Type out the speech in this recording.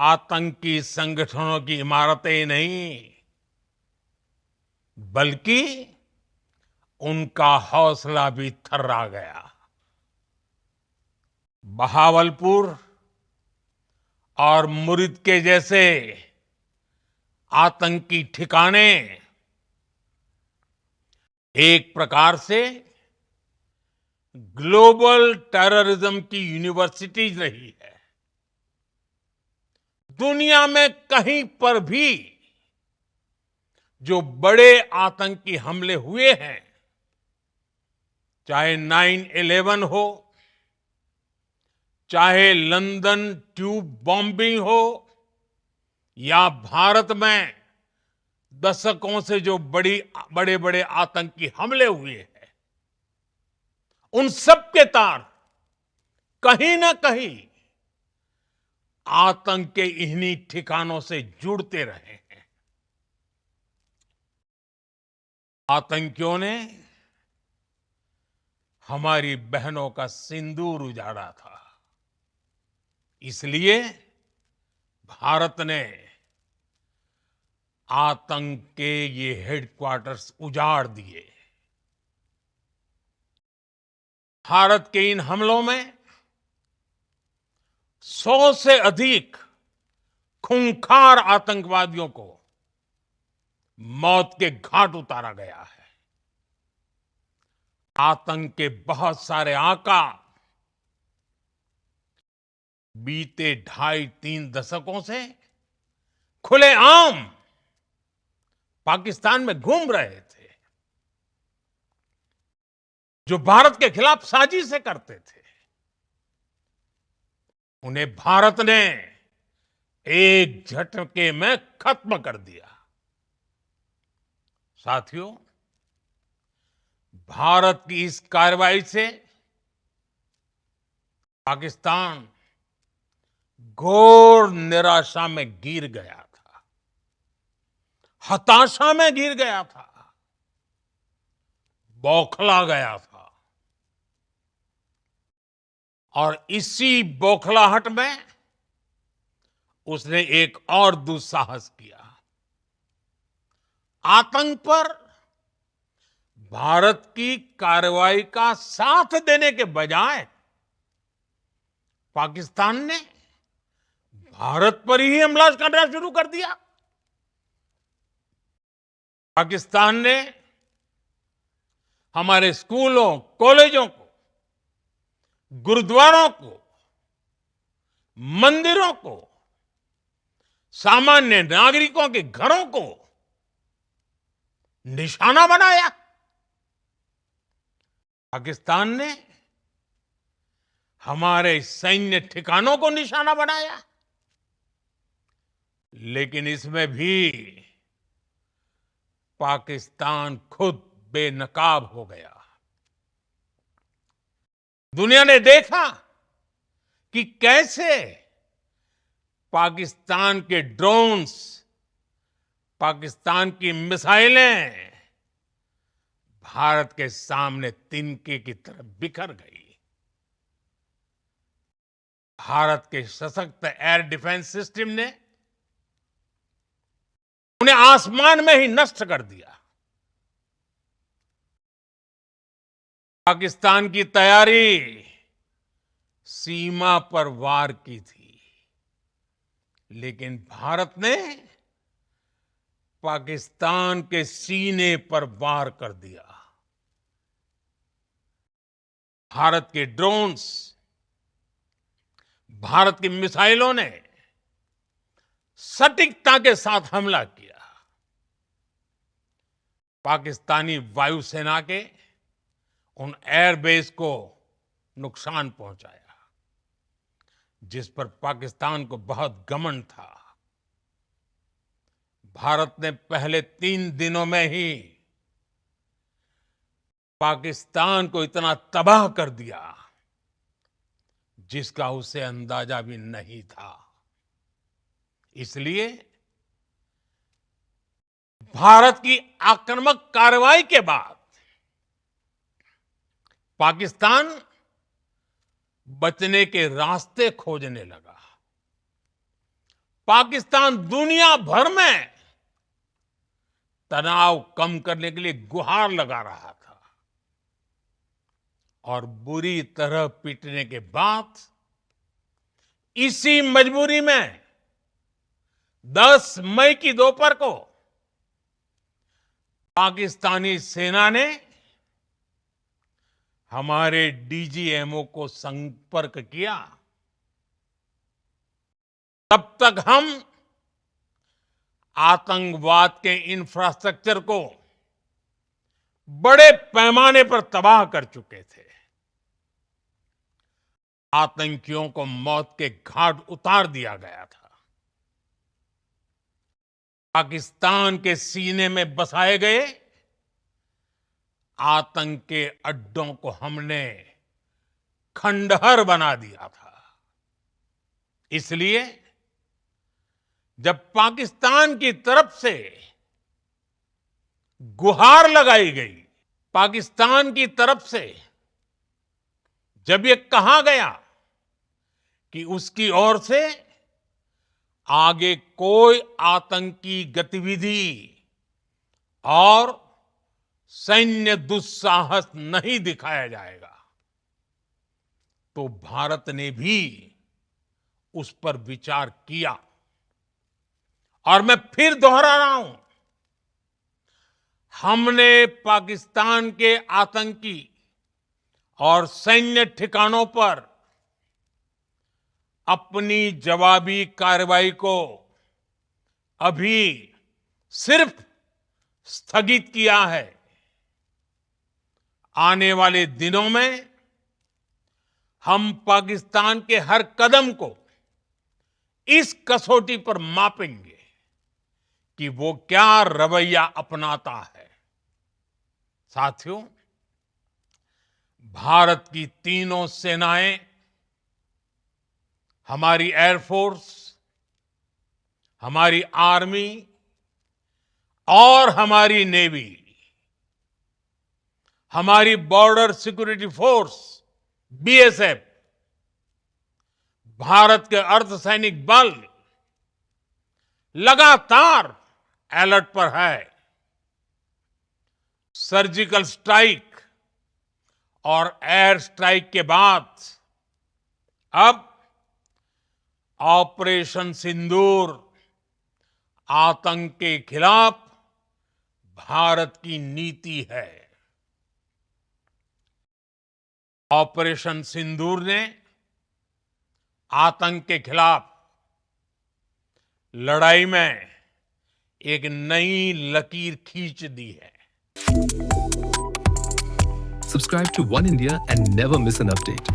आतंकी संगठनों की इमारतें नहीं, बल्कि उनका हौसला भी थर्रा गया। बहावलपुर और मुरिद के जैसे आतंकी ठिकाने एक प्रकार से ग्लोबल टेररिज्म की यूनिवर्सिटीज रही है। दुनिया में कहीं पर भी जो बड़े आतंकी हमले हुए हैं, चाहे 9/11 हो, चाहे लंदन ट्यूब बॉम्बिंग हो, या भारत में दशकों से जो बड़े बड़े आतंकी हमले हुए हैं, उन सब के तार कहीं ना कहीं आतंक के इन्हीं ठिकानों से जुड़ते रहे हैं। आतंकियों ने हमारी बहनों का सिंदूर उजाड़ा था, इसलिए भारत ने आतंक के ये हेडक्वार्टर्स उजाड़ दिए। भारत के इन हमलों में 100 से अधिक खूंखार आतंकवादियों को मौत के घाट उतारा गया है। आतंक के बहुत सारे आका बीते 2.5-3 दशकों से खुलेआम पाकिस्तान में घूम रहे थे, जो भारत के खिलाफ साजिशें करते थे। उन्हें भारत ने एक झटके में खत्म कर दिया। साथियों, भारत की इस कार्रवाई से पाकिस्तान घोर निराशा में गिर गया था, हताशा में गिर गया था, बौखला गया था। और इसी बौखलाहट में उसने एक और दुस्साहस किया। आतंक पर भारत की कार्रवाई का साथ देने के बजाय पाकिस्तान ने भारत पर ही हमला करना शुरू कर दिया। पाकिस्तान ने हमारे स्कूलों, कॉलेजों को, गुरुद्वारों को, मंदिरों को, सामान्य नागरिकों के घरों को निशाना बनाया। पाकिस्तान ने हमारे सैन्य ठिकानों को निशाना बनाया। लेकिन इसमें भी पाकिस्तान खुद बेनकाब हो गया। दुनिया ने देखा कि कैसे पाकिस्तान के ड्रोन्स, पाकिस्तान की मिसाइलें भारत के सामने तिनके की तरह बिखर गई। भारत के सशक्त एयर डिफेंस सिस्टम ने उन्हें आसमान में ही नष्ट कर दिया। पाकिस्तान की तैयारी सीमा पर वार की थी, लेकिन भारत ने पाकिस्तान के सीने पर वार कर दिया। भारत के ड्रोन्स, भारत की मिसाइलों ने सटीकता के साथ हमला किया। पाकिस्तानी वायुसेना के उन एयरबेस को नुकसान पहुंचाया, जिस पर पाकिस्तान को बहुत घमंड था। भारत ने पहले 3 दिनों में ही पाकिस्तान को इतना तबाह कर दिया, जिसका उसे अंदाजा भी नहीं था। इसलिए भारत की आक्रामक कार्रवाई के बाद पाकिस्तान बचने के रास्ते खोजने लगा। पाकिस्तान दुनिया भर में तनाव कम करने के लिए गुहार लगा रहा था और बुरी तरह पीटने के बाद इसी मजबूरी में 10 मई की दोपहर को पाकिस्तानी सेना ने हमारे डीजीएमओ को संपर्क किया। तब तक हम आतंकवाद के इंफ्रास्ट्रक्चर को बड़े पैमाने पर तबाह कर चुके थे। आतंकियों को मौत के घाट उतार दिया गया था। पाकिस्तान के सीने में बसाए गए आतंक के अड्डों को हमने खंडहर बना दिया था। इसलिए जब पाकिस्तान की तरफ से गुहार लगाई गई, पाकिस्तान की तरफ से जब ये कहा गया कि उसकी ओर से आगे कोई आतंकी गतिविधि और सैन्य दुस्साहस नहीं दिखाया जाएगा, तो भारत ने भी उस पर विचार किया। और मैं फिर दोहरा रहा हूं, हमने पाकिस्तान के आतंकी और सैन्य ठिकानों पर अपनी जवाबी कार्रवाई को अभी सिर्फ स्थगित किया है। आने वाले दिनों में हम पाकिस्तान के हर कदम को इस कसौटी पर मापेंगे कि वो क्या रवैया अपनाता है। साथियों, भारत की तीनों सेनाएं, हमारी एयरफोर्स, हमारी आर्मी और हमारी नेवी, हमारी border security force BSF, Bharat के अर्धसैनिक बल लगातार अलर्ट पर है। सर्जिकल स्ट्राइक और एयर स्ट्राइक के बाद अब ऑपरेशन सिंदूर आतंक के खिलाफ भारत की नीति है। ऑपरेशन सिंदूर ने आतंक के खिलाफ लड़ाई में एक नई लकीर खींच दी है। Subscribe to One India and never miss an update.